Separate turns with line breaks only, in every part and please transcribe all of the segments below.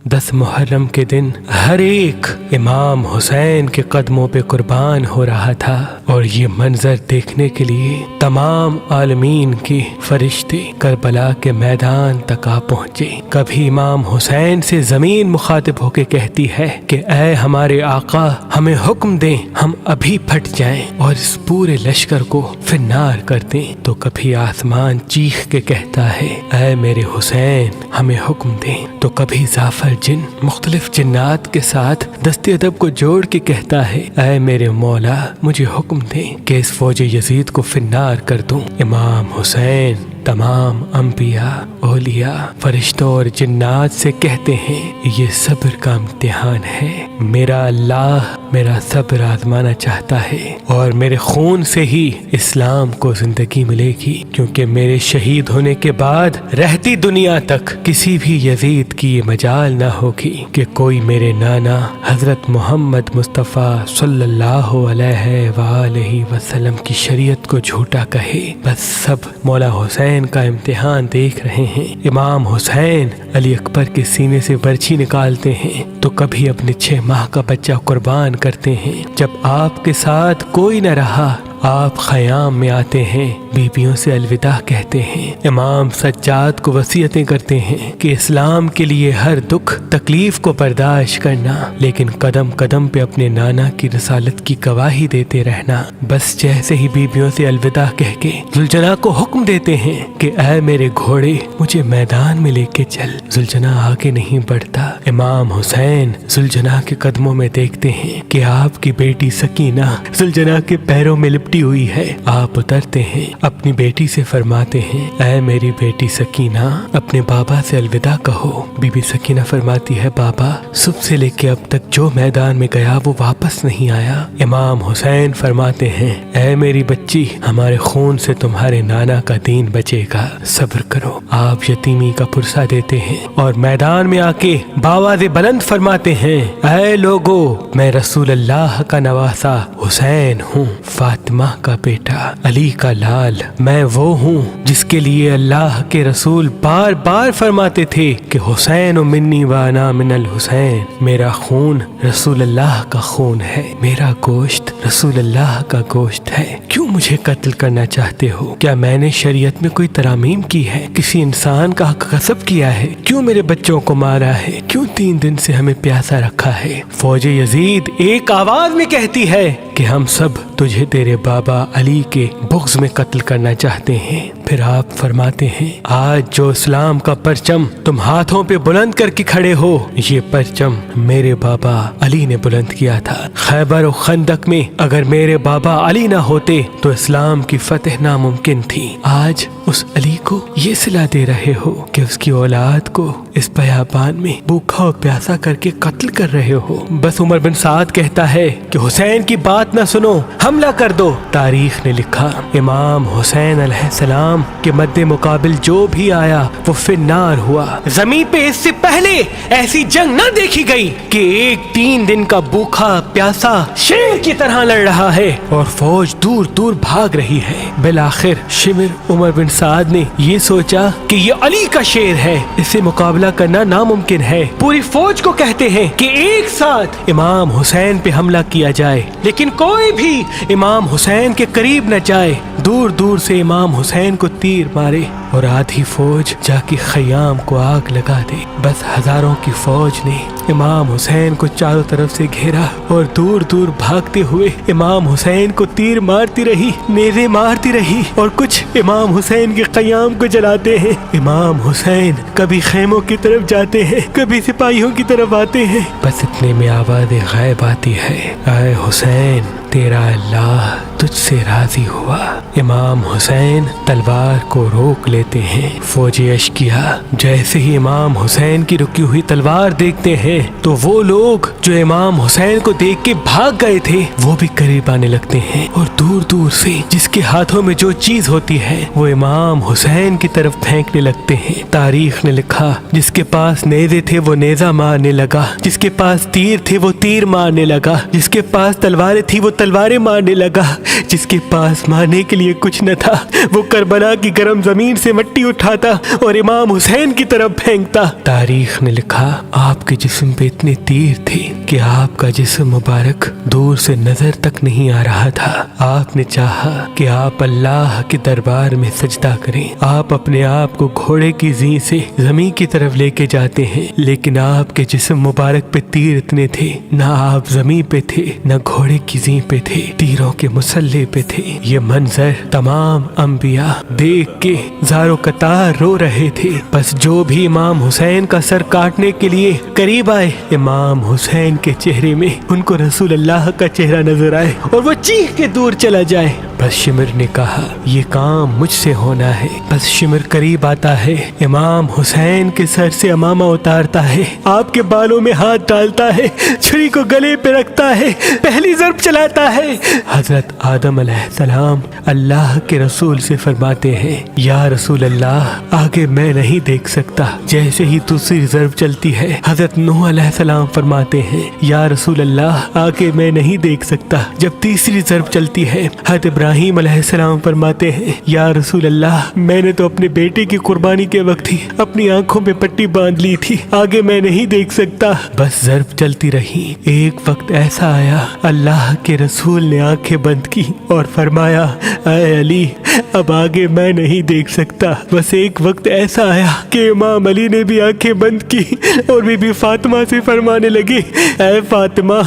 10 محرم کے دن ہر ایک امام حسین کے قدموں پہ قربان ہو رہا تھا، اور یہ منظر دیکھنے کے لیے تمام عالمین کے فرشتے کربلا کے میدان تک آ پہنچے۔ کبھی امام حسین سے زمین مخاطب ہو کے کہتی ہے کہ اے ہمارے آقا، ہمیں حکم دیں، ہم ابھی پھٹ جائیں اور اس پورے لشکر کو فنار کر دیں۔ تو کبھی آسمان چیخ کے کہتا ہے اے میرے حسین، ہمیں حکم دیں۔ تو کبھی زعفر جن مختلف جنات کے ساتھ دست ادب کو جوڑ کے کہتا ہے اے میرے مولا، مجھے حکم دیں کہ اس فوج یزید کو فنار کر دوں۔ امام حسین تمام انبیاء، اولیاء، فرشتوں اور جنات سے کہتے ہیں یہ صبر کا امتحان ہے، میرا اللہ میرا صبر آزمانا چاہتا ہے، اور میرے خون سے ہی اسلام کو زندگی ملے گی، کیونکہ میرے شہید ہونے کے بعد رہتی دنیا تک کسی بھی یزید کی یہ مجال نہ ہوگی کہ کوئی میرے نانا حضرت محمد مصطفیٰ صلی اللہ علیہ وآلہ وسلم کی شریعت کو جھوٹا کہے۔ بس سب مولا حسین کا امتحان دیکھ رہے ہیں۔ امام حسین علی اکبر کے سینے سے برچھی نکالتے ہیں تو کبھی اپنے 6 ماہ کا بچہ قربان کرتے ہیں۔ جب آپ کے ساتھ کوئی نہ رہا، آپ خیام میں آتے ہیں، بیویوں سے الوداع کہتے ہیں۔ امام سجاد کو وصیتیں کرتے ہیں کہ اسلام کے لیے ہر دکھ تکلیف کو برداشت کرنا، لیکن قدم قدم پہ اپنے نانا کی رسالت کی گواہی دیتے رہنا۔ بس جیسے ہی بیویوں سے الوداع کہہ کے زلجنا کو حکم دیتے ہیں کہ اے میرے گھوڑے، مجھے میدان میں لے کے چل، زلجنا آگے نہیں بڑھتا۔ امام حسین زلجنا کے قدموں میں دیکھتے ہیں کہ آپ کی بیٹی سکینہ زلجنا کے پیروں میں لپٹی ہوئی ہے۔ آپ اترتے ہیں، اپنی بیٹی سے فرماتے ہیں اے میری بیٹی سکینہ، اپنے بابا سے الوداع کہو۔ بی بی سکینہ فرماتی ہے بابا صبح سے لے کے اب تک جو میدان میں گیا وہ واپس نہیں آیا۔ امام حسین فرماتے ہیں اے میری بچی، ہمارے خون سے تمہارے نانا کا دین بچے گا، صبر کرو۔ آپ یتیمی کا پرسہ دیتے ہیں اور میدان میں آ کے باواز بلند فرماتے ہیں اے لوگو، میں رسول اللہ کا نواسا حسین ہوں، فاطمہ کا بیٹا، علی کا لال۔ میں وہ ہوں جس کے لیے اللہ کے رسول بار بار فرماتے تھے کہ حسین و منی وانا من الحسین، میرا خون رسول اللہ کا خون ہے، میرا گوشت رسول اللہ کا گوشت ہے۔ کیوں مجھے قتل کرنا چاہتے ہو؟ کیا میں نے شریعت میں کوئی ترامیم کی ہے؟ کسی انسان کا حق غصب کیا ہے؟ کیوں میرے بچوں کو مارا ہے؟ کیوں 3 دن سے ہمیں پیاسا رکھا ہے؟ فوج یزید ایک آواز میں کہتی ہے کہ ہم سب تجھے تیرے بابا علی کے بغض میں قتل کرنا چاہتے ہیں۔ پھر آپ فرماتے ہیں آج جو اسلام کا پرچم تم ہاتھوں پہ بلند کر کے کھڑے ہو، یہ پرچم میرے بابا علی نے بلند کیا تھا۔ خیبر و خندق میں اگر میرے بابا علی نہ ہوتے تو اسلام کی فتح ناممکن تھی۔ آج اس علی کو یہ صلہ دے رہے ہو کہ اس کی اولاد کو اس بیابان میں بھوکا و پیاسا کر کے قتل کر رہے ہو۔ بس عمر بن سعد کہتا ہے کہ حسین کی بات نہ سنو، حملہ کر دو۔ تاریخ نے لکھا امام حسین علیہ السلام کے مد مقابل جو بھی آیا وہ فنار ہوا۔ زمین پہ اس سے پہلے ایسی جنگ نہ دیکھی گئی کہ ایک 3 دن کا بھوکا پیاسا شیر کی طرح لڑ رہا ہے اور فوج دور دور بھاگ رہی ہے۔ بالآخر شمر عمر بن سعد نے یہ سوچا کہ یہ علی کا شیر ہے، اس سے مقابلہ کرنا ناممکن ہے۔ پوری فوج کو کہتے ہیں کہ ایک ساتھ امام حسین پہ حملہ کیا جائے، لیکن کوئی بھی امام حسین کے قریب نہ جائے۔ دور دور سے امام حسین کو تیر مارے اور آدھی فوج جا کے خیام کو آگ لگا دے۔ بس ہزاروں کی فوج نے امام حسین کو چاروں طرف سے گھیرا اور دور دور بھاگتے ہوئے امام حسین کو تیر مارتی رہی، نیزے مارتی رہی، اور کچھ امام حسین کے قیام کو جلاتے ہیں۔ امام حسین کبھی خیموں کی طرف جاتے ہیں، کبھی سپاہیوں کی طرف آتے ہیں۔ بس اتنے میں آواز غائب آتی ہے اے حسین، تیرا اللہ تجھ سے راضی ہوا۔ امام حسین تلوار کو روک لیتے ہیں۔ فوجی اشکیا جیسے ہی امام حسین کی رکی ہوئی تلوار دیکھتے ہیں تو وہ لوگ جو امام حسین کو دیکھ کے بھاگ گئے تھے وہ بھی قریب آنے لگتے ہیں، اور دور دور سے جس کے ہاتھوں میں جو چیز ہوتی ہے وہ امام حسین کی طرف پھینکنے لگتے ہیں۔ تاریخ نے لکھا جس کے پاس نیزے تھے وہ نیزہ مارنے لگا، جس کے پاس تیر تھے وہ تیر مارنے لگا، جس کے پاس تلواریں تھی وہ تلواریں مارنے لگا۔ جس کے پاس مارنے کے لیے کچھ نہ تھا وہ کربلا کی گرم زمین سے مٹی اٹھاتا اور امام حسین کی طرف پھینکتا۔ تاریخ نے لکھا آپ کے جسم پہ اتنے تیر تھے کہ آپ کا جسم مبارک دور سے نظر تک نہیں آ رہا تھا۔ آپ نے چاہا کہ آپ اللہ کے دربار میں سجدہ کریں۔ آپ اپنے آپ کو گھوڑے کی زین سے زمین کی طرف لے کے جاتے ہیں، لیکن آپ کے جسم مبارک پہ تیر اتنے تھے، نہ آپ زمین پہ تھے نہ گھوڑے کی زین پہ تھے، تیروں کے مسلح پہ تھے۔ یہ منظر تمام انبیاء دیکھ کے زارو قطار رو رہے تھے۔ بس جو بھی امام حسین کا سر کاٹنے کے لیے قریب آئے، امام حسین کے چہرے میں ان کو رسول اللہ کا چہرہ نظر آئے اور وہ چیخ کے دور چلا جائے۔ بس شمر نے کہا یہ کام مجھ سے ہونا ہے۔ بس شمر قریب آتا ہے، امام حسین کے سر سے امامہ اتارتا ہے، آپ کے بالوں میں ہاتھ ڈالتا ہے، چھری کو گلے پہ رکھتا ہے، پہلی ضرب چلاتا ہے۔ حضرت آدم علیہ السلام اللہ کے رسول سے فرماتے ہیں یا رسول اللہ آگے میں نہیں دیکھ سکتا۔ جیسے ہی دوسری ضرب چلتی ہے حضرت نوح علیہ السلام فرماتے ہیں یا رسول اللہ آگے میں نہیں دیکھ سکتا۔ جب تیسری ضرب چلتی ہے حضرت ابراہیم علیہ السلام فرماتے ہیں یا رسول اللہ میں نے تو اپنے بیٹے کی قربانی کے وقت ہی اپنی آنکھوں پہ پٹی باندھ لی تھی، آگے میں نہیں دیکھ سکتا۔ بس ضرب چلتی رہی۔ ایک وقت ایسا آیا اللہ کے رسول نے آنکھیں بند کی اور فرمایا اے علی اب آگے میں نہیں دیکھ سکتا۔ بس ایک وقت ایسا آیا کہ امام علی نے بھی آنکھیں بند کی اور بی بی فاطمہ سے فرمانے لگے اے فاطمہ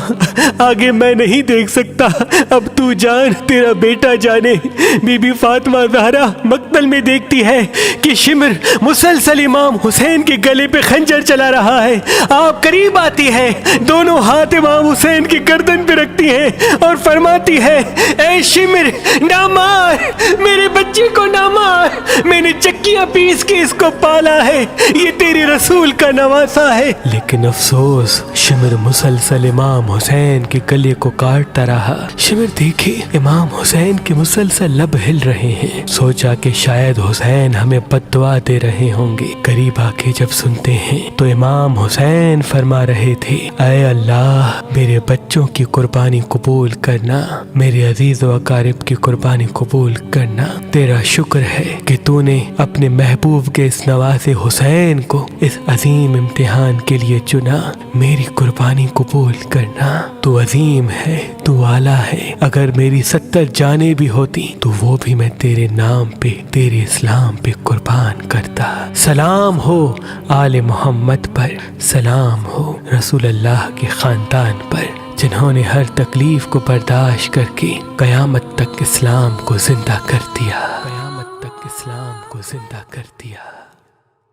آگے میں نہیں دیکھ سکتا، اب تو جان تیرا بیٹا جانے۔ بی بی فاطمہ زہرا مقتل میں دیکھتی ہے کہ شمر مسلسل امام حسین کے گلے پہ خنجر چلا رہا ہے۔ آپ قریب آتی ہے، دونوں ہاتھ امام حسین کی گردن پہ رکھتی ہیں اور فرماتی ہے اے شمر نہ مار، میرے بچے کو نہ مار، میں نے چکیاں پیس کے اس کو پالا ہے، یہ تیرے رسول کا نواسا ہے۔ لیکن افسوس شمر مسلسل امام حسین کے گلے کو کاٹتا رہا۔ شمر دیکھے امام حسین کے مسلسل لب ہل رہے ہیں، سوچا کہ شاید حسین ہمیں بد دعا دے رہے ہوں گے۔ قریب آ کے جب سنتے ہیں تو امام حسین فرما رہے تھے اے اللہ میرے بچوں کی قربانی قبول کرنا، میرے عزیز و اقارب کی قربانی قبول کرنا۔ تیرا شکر ہے کہ تو نے اپنے محبوب کے اس نواسے حسین کو اس عظیم امتحان کے لیے چنا، میری قربانی قبول کرنا۔ تو عظیم ہے، تو اعلیٰ ہے، اگر میری 70 جانیں بھی ہوتی تو وہ بھی میں تیرے نام پہ تیرے اسلام پہ قربان کرتا۔ سلام ہو آل محمد پر، سلام ہو رسول اللہ کے خاندان پر، جنہوں نے ہر تکلیف کو برداشت کر کے قیامت تک اسلام کو زندہ کر دیا، قیامت تک اسلام کو زندہ کر دیا۔